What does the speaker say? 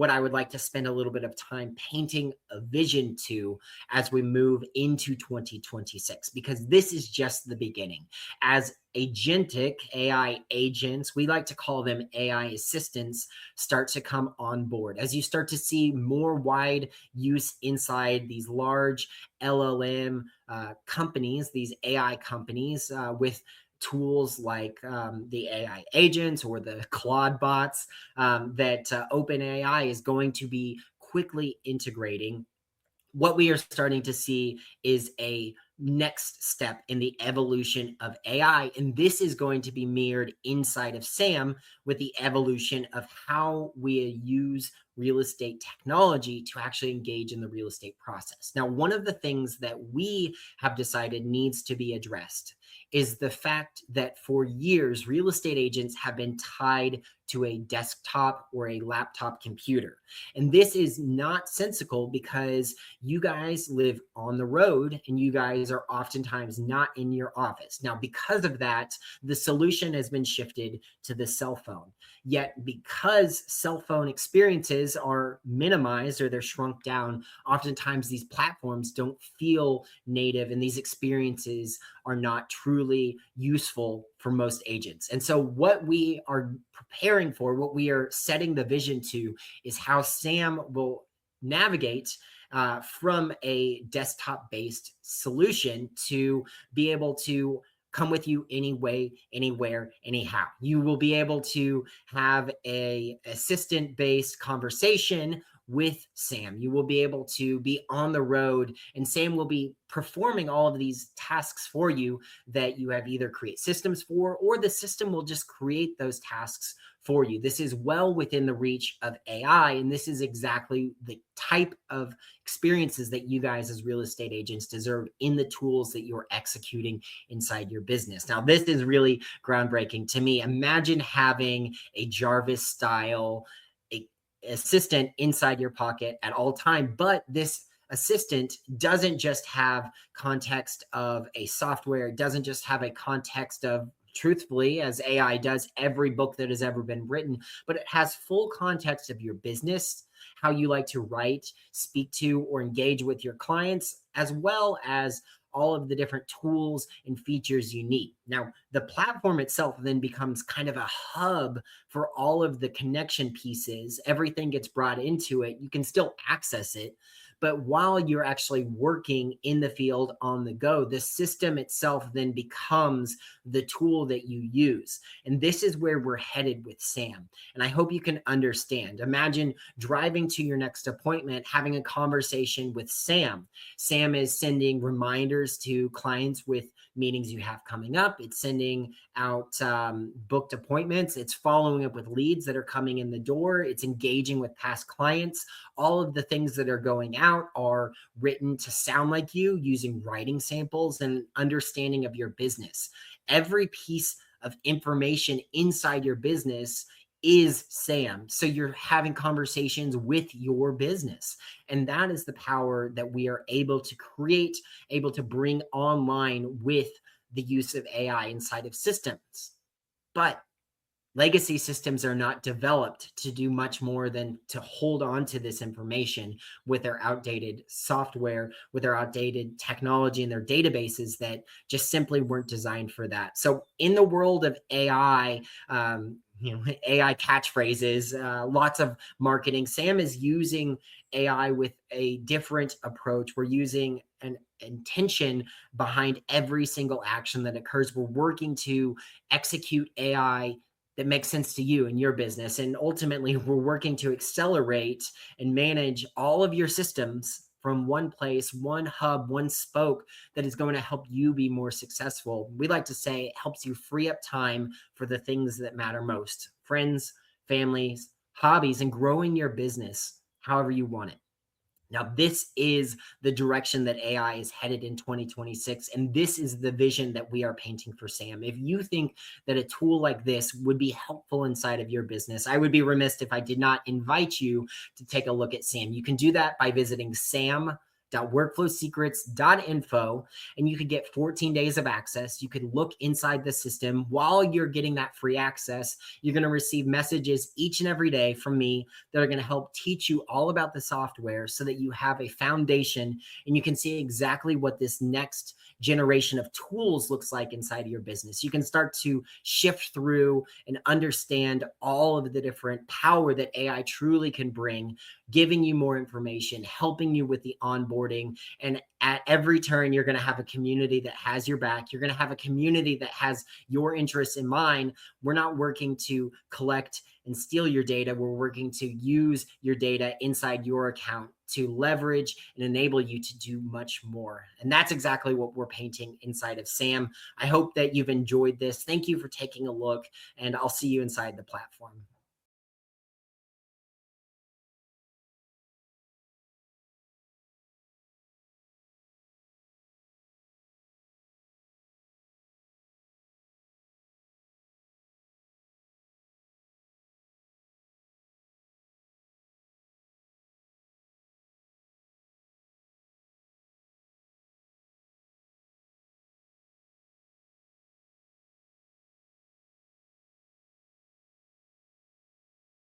what I would like to spend a little bit of time painting a vision to as we move into 2026, because this is just the beginning. As agentic AI agents, we like to call them AI assistants, start to come on board, as you start to see more wide use inside these large LLM companies, these AI companies with tools like the AI agents or the Claude bots that OpenAI is going to be quickly integrating. What we are starting to see is a next step in the evolution of AI. And this is going to be mirrored inside of SAM with the evolution of how we use real estate technology to actually engage in the real estate process. Now, one of the things that we have decided needs to be addressed is the fact that for years, real estate agents have been tied to a desktop or a laptop computer. And this is not sensical because you guys live on the road and you guys are oftentimes not in your office. Now, because of that, the solution has been shifted to the cell phone. Yet, because cell phone experiences are minimized or they're shrunk down, oftentimes these platforms don't feel native and these experiences are not truly useful for most agents. And so, what we are preparing for, what we are setting the vision to, is how SAM will navigate from a desktop-based solution to be able to come with you anyway, anywhere, anyhow. You will be able to have a assistant-based conversation with Sam. You will be able to be on the road, and Sam will be performing all of these tasks for you that you have either create systems for, or the system will just create those tasks for you. This is well within the reach of AI, and this is exactly the type of experiences that you guys as real estate agents deserve in the tools that you're executing inside your business. Now, this is really groundbreaking to me. Imagine having a Jarvis style assistant inside your pocket at all time, but this assistant doesn't just have context of a software, it doesn't just have a context of, truthfully, as AI does every book that has ever been written, but it has full context of your business, how you like to write, speak to, or engage with your clients, as well as all of the different tools and features you need. Now, the platform itself then becomes kind of a hub for all of the connection pieces. Everything gets brought into it. You can still access it, but while you're actually working in the field on the go, the system itself then becomes the tool that you use. And this is where we're headed with SAM. And I hope you can understand. Imagine driving to your next appointment, having a conversation with Sam. Sam is sending reminders to clients with meetings you have coming up. It's sending out booked appointments. It's following up with leads that are coming in the door. It's engaging with past clients. All of the things that are going out are written to sound like you, using writing samples and understanding of your business. Every piece of information inside your business is SAM. So you're having conversations with your business. And that is the power that we are able to create, able to bring online with the use of AI inside of systems. But legacy systems are not developed to do much more than to hold on to this information with their outdated software, with their outdated technology and their databases that just simply weren't designed for that. So in the world of AI, AI catchphrases, lots of marketing, Sam is using AI with a different approach. We're using an intention behind every single action that occurs. We're working to execute AI that makes sense to you and your business. And ultimately, we're working to accelerate and manage all of your systems from one place, one hub, one spoke that is going to help you be more successful. We like to say it helps you free up time for the things that matter most: friends, families, hobbies, and growing your business however you want it. Now, this is the direction that AI is headed in 2026, and this is the vision that we are painting for Sam. If you think that a tool like this would be helpful inside of your business, I would be remiss if I did not invite you to take a look at Sam. You can do that by visiting sam.ai. sam.workflowsecrets.info, and you could get 14 days of access. You could look inside the system. While you're getting that free access, you're going to receive messages each and every day from me that are going to help teach you all about the software so that you have a foundation and you can see exactly what this next generation of tools looks like inside of your business. You can start to shift through and understand all of the different power that AI truly can bring, giving you more information, helping you with the onboarding. And at every turn, you're going to have a community that has your back. You're going to have a community that has your interests in mind. We're not working to collect and steal your data. We're working to use your data inside your account to leverage and enable you to do much more. And that's exactly what we're painting inside of SAM. I hope that you've enjoyed this. Thank you for taking a look, and I'll see you inside the platform.